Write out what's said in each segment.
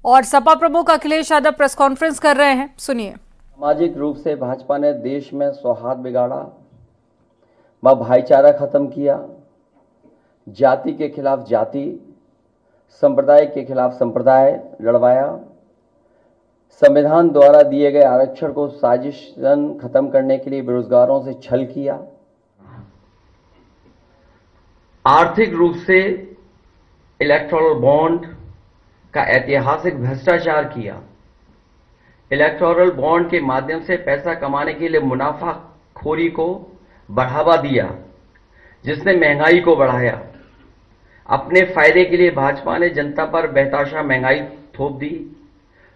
और सपा प्रमुख Akhilesh Yadav press conference कर रहे हैं, सुनिए। सामाजिक रूप से भाजपा ने देश में सौहार्द बिगाड़ा, व भाईचारा खत्म किया, जाति के खिलाफ जाति, संप्रदाय के खिलाफ संप्रदाय लड़वाया, संविधान द्वारा दिए गए आरक्षण को साजिशन खत्म करने के लिए बेरोजगारों से छल किया, आर्थिक रूप से इलेक्टोरल बॉन्ड का ऐतिहासिक भ्रष्टाचार किया, इलेक्टोरल बॉन्ड के माध्यम से पैसा कमाने के लिए मुनाफाखोरी को बढ़ावा दिया, जिसने महंगाई को बढ़ाया। अपने फायदे के लिए भाजपा ने जनता पर बेतहाशा महंगाई थोप दी,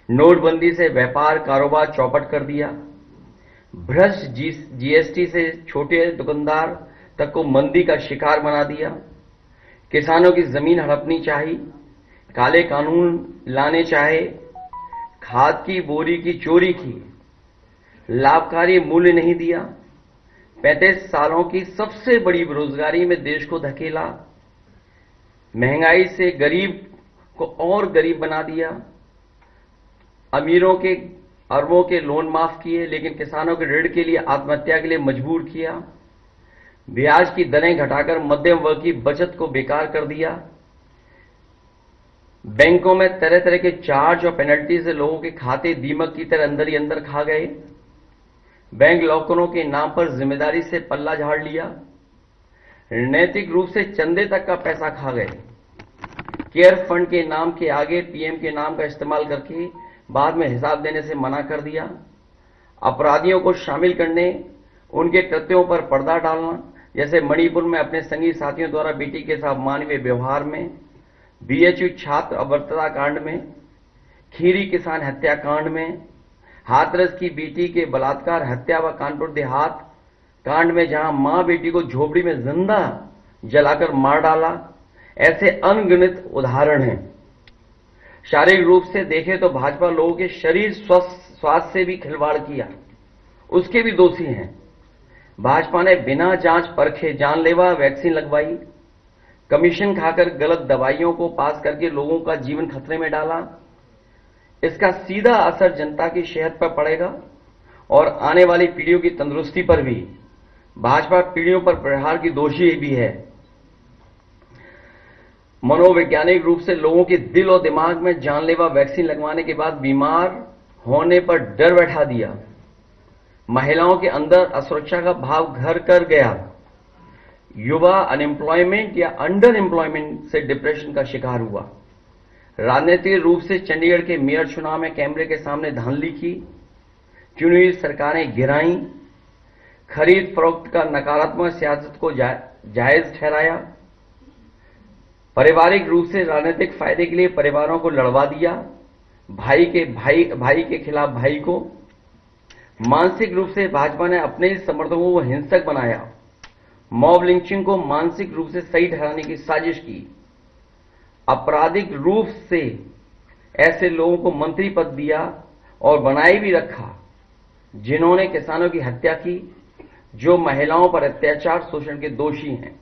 नोटबंदी से व्यापार कारोबार चौपट कर दिया, भ्रष्ट जीएसटी से छोटे दुकानदार तक को मंदी का शिकार बना दिया, किसानों की जमीन हड़पनी चाहिए, काले कानून लाने चाहे, खाद की बोरी की चोरी की, लाभकारी मूल्य नहीं दिया, 35 सालों की सबसे बड़ी बेरोजगारी में देश को धकेला, महंगाई से गरीब को और गरीब बना दिया, अमीरों के अरबों के लोन माफ किए लेकिन किसानों के ऋण के लिए आत्महत्या के लिए मजबूर किया, ब्याज की दरें घटाकर मध्यम वर्ग की बचत को बेकार कर दिया, बैंकों में तरह तरह के चार्ज और पेनल्टी से लोगों के खाते दीमक की तरह अंदर ही अंदर खा गए, बैंक लॉकरों के नाम पर जिम्मेदारी से पल्ला झाड़ लिया, नैतिक रूप से चंदे तक का पैसा खा गए, केयर फंड के नाम के आगे पीएम के नाम का इस्तेमाल करके बाद में हिसाब देने से मना कर दिया, अपराधियों को शामिल करने, उनके कृत्यों पर पर्दा डालना, जैसे मणिपुर में अपने संगी साथियों द्वारा बेटी के साथ मानवीय व्यवहार में, बीएचयू छात्र अभद्रता कांड में, खीरी किसान हत्याकांड में, हाथरस की बेटी के बलात्कार हत्या व कानपुर देहात कांड में जहां मां बेटी को झोपड़ी में जिंदा जलाकर मार डाला, ऐसे अनगिनत उदाहरण हैं। शारीरिक रूप से देखें तो भाजपा लोगों के शरीर स्वास्थ्य से भी खिलवाड़ किया, उसके भी दोषी हैं। भाजपा ने बिना जांच परखे जानलेवा वैक्सीन लगवाई, कमीशन खाकर गलत दवाइयों को पास करके लोगों का जीवन खतरे में डाला। इसका सीधा असर जनता की सेहत पर पड़ेगा और आने वाली पीढ़ियों की तंदुरुस्ती पर भी। भाजपा पीढ़ियों पर प्रहार की दोषी भी है। मनोवैज्ञानिक रूप से लोगों के दिल और दिमाग में जानलेवा वैक्सीन लगवाने के बाद बीमार होने पर डर बैठा दिया, महिलाओं के अंदर असुरक्षा का भाव घर कर गया, युवा अनएम्प्लॉयमेंट या अंडर एम्प्लॉयमेंट से डिप्रेशन का शिकार हुआ, राजनीतिक रूप से चंडीगढ़ के मेयर चुनाव में कैमरे के सामने धांधली की, चुनी हुई सरकारें गिराई, खरीद फरोख्त का नकारात्मक सियासत को जायज ठहराया, पारिवारिक रूप से राजनीतिक फायदे के लिए परिवारों को लड़वा दिया, भाई के खिलाफ भाई को, मानसिक रूप से भाजपा ने अपने ही समर्थकों को हिंसक बनाया, मॉब लिंचिंग को मानसिक रूप से सही ठहराने की साजिश की, आपराधिक रूप से ऐसे लोगों को मंत्री पद दिया और बनाए भी रखा जिन्होंने किसानों की हत्या की, जो महिलाओं पर अत्याचार शोषण के दोषी हैं।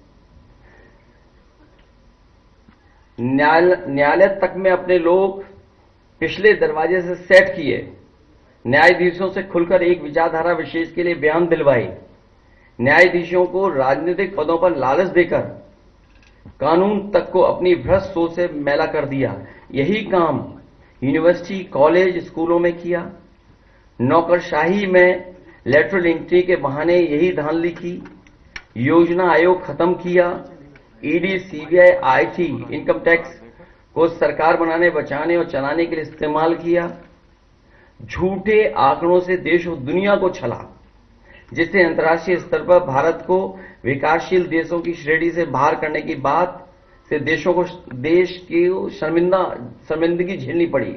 न्यायालय तक में अपने लोग पिछले दरवाजे से सेट किए, न्यायाधीशों से खुलकर एक विचारधारा विशेष के लिए बयान दिलवाए, न्यायाधीशों को राजनीतिक पदों पर लालच देकर कानून तक को अपनी भ्रष्ट सोच से मैला कर दिया। यही काम यूनिवर्सिटी, कॉलेज, स्कूलों में किया, नौकरशाही में लेटरल एंट्री के बहाने यही धांधली की, योजना आयोग खत्म किया, ED, CBI, IT, income tax को सरकार बनाने, बचाने और चलाने के लिए इस्तेमाल किया, झूठे आंकड़ों से देश और दुनिया को छला, जिससे अंतर्राष्ट्रीय स्तर पर भारत को विकासशील देशों की श्रेणी से बाहर करने की बात से देश की शर्मिंदगी झेलनी पड़ी।